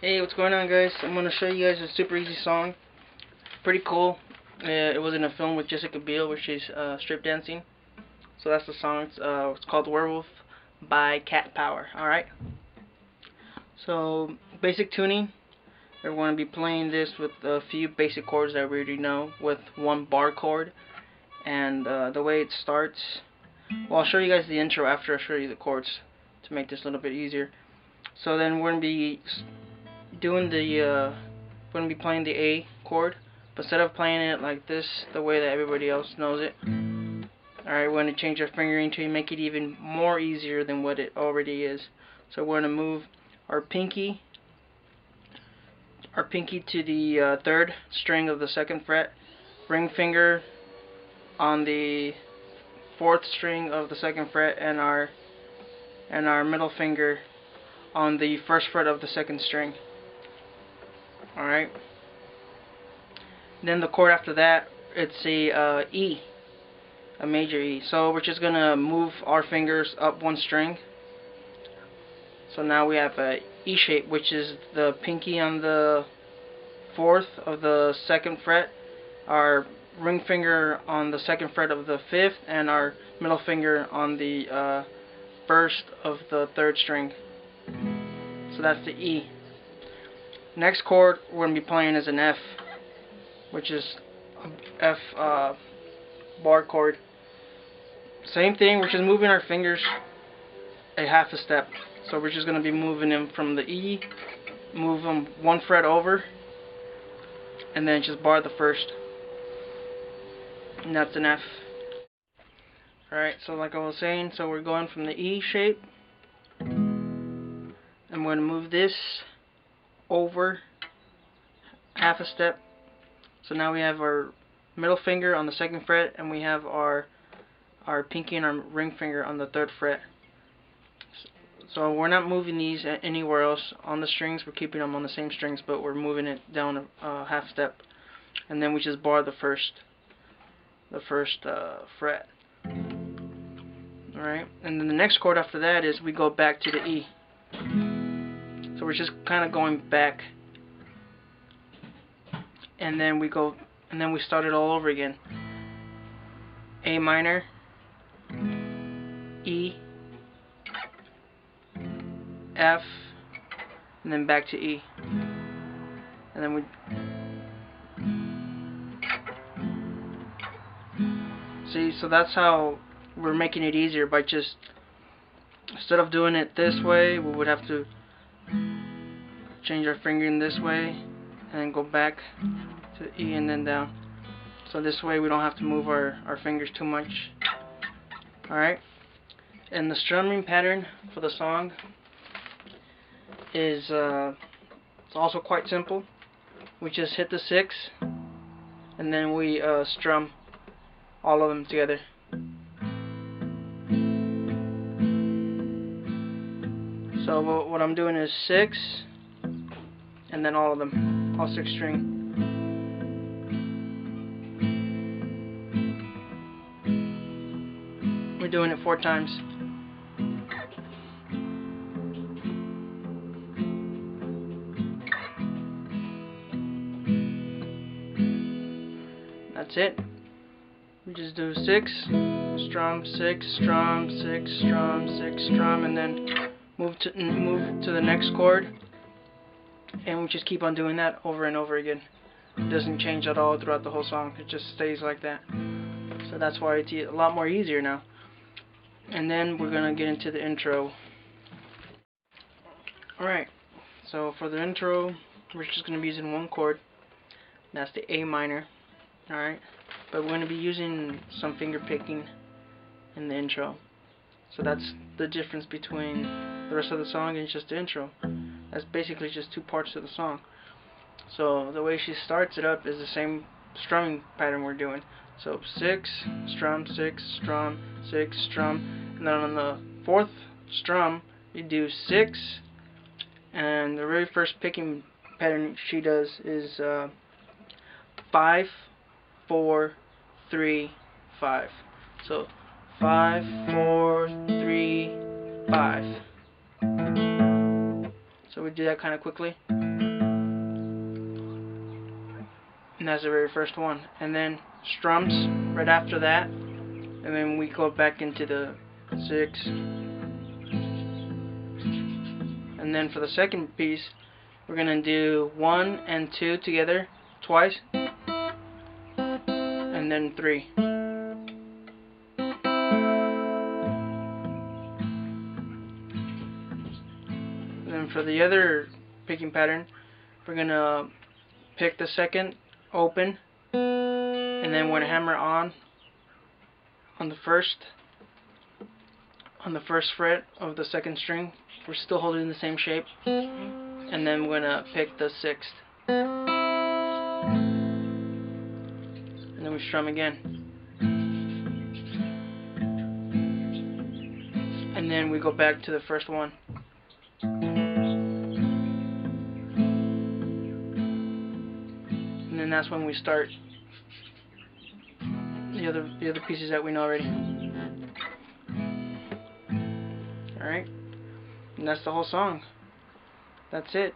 Hey, what's going on, guys? I'm gonna show you guys a super easy song. Pretty cool. It was in a film with Jessica Biel where she's strip dancing. So that's the song. It's called Werewolf by Cat Power. Alright? So, basic tuning. We're going to be playing this with a few basic chords that we already know with one bar chord. And the way it starts, well, I'll show you guys the intro after I show you the chords to make this a little bit easier. So then we're going to be doing we're going to be playing the A chord, but instead of playing it like this, the way that everybody else knows it, alright, we're going to change our fingering to make it even more easier than what it already is. So we're going to move our pinky to the third string of the second fret, ring finger on the fourth string of the second fret, and our middle finger on the first fret of the second string. Alright. Then the chord after that, it's a E, a major E. So we're just gonna move our fingers up one string. So now we have a E shape, which is the pinky on the fourth of the second fret, our ring finger on the second fret of the fifth, and our middle finger on the first of the third string. So that's the E. Next chord we're going to be playing is an F, which is F bar chord. Same thing, we're just moving our fingers a half a step. So we're just going to be moving them from the E, move them one fret over, and then just bar the first. And that's an F. Alright, so like I was saying, so we're going from the E shape, and we're going to move this over half a step. So now we have our middle finger on the second fret, and we have our pinky and our ring finger on the third fret. So we're not moving these anywhere else on the strings. We're keeping them on the same strings, but we're moving it down a half step, and then we just bar the first fret. Alright, and then the next chord after that is we go back to the E. So we're just kind of going back, and then we start it all over again. A minor, E, F, and then back to E. And then see, so that's how we're making it easier, by just, instead of doing it this way, we would have to change our fingering this way and then go back to E and then down. So this way we don't have to move our fingers too much. Alright, and the strumming pattern for the song is it's also quite simple. We just hit the 6 and then we strum all of them together. So what I'm doing is 6 and then all of them, all 6 string. We're doing it 4 times. That's it. We just do 6, strum, 6, strum, 6, strum, 6, strum, and then move to the next chord, and we just keep on doing that over and over again. It doesn't change at all throughout the whole song. It just stays like that. So that's why it's a lot more easier now. And then we're gonna get into the intro. Alright, so for the intro, we're just gonna be using one chord. That's the A minor. Alright, but we're gonna be using some finger picking in the intro. So that's the difference between the rest of the song and just the intro. That's basically just 2 parts of the song. So the way she starts it up is the same strumming pattern we're doing. So 6, strum, 6, strum, 6, strum, and then on the 4th strum you do 6, and the very first picking pattern she does is 5, 4, 3, 5. So 5, 4, 3, 5. So we do that kind of quickly. and that's the very first one. And then strums right after that, and then we go back into the 6. And then for the second piece, we're gonna do 1 and 2 together twice, and then 3. And then for the other picking pattern, we're gonna pick the second open, and then we're gonna hammer on the first fret of the second string. We're still holding the same shape, and then we're gonna pick the 6th, and then we strum again, and then we go back to the first one. And then that's when we start the other pieces that we know already. Alright? And that's the whole song. That's it.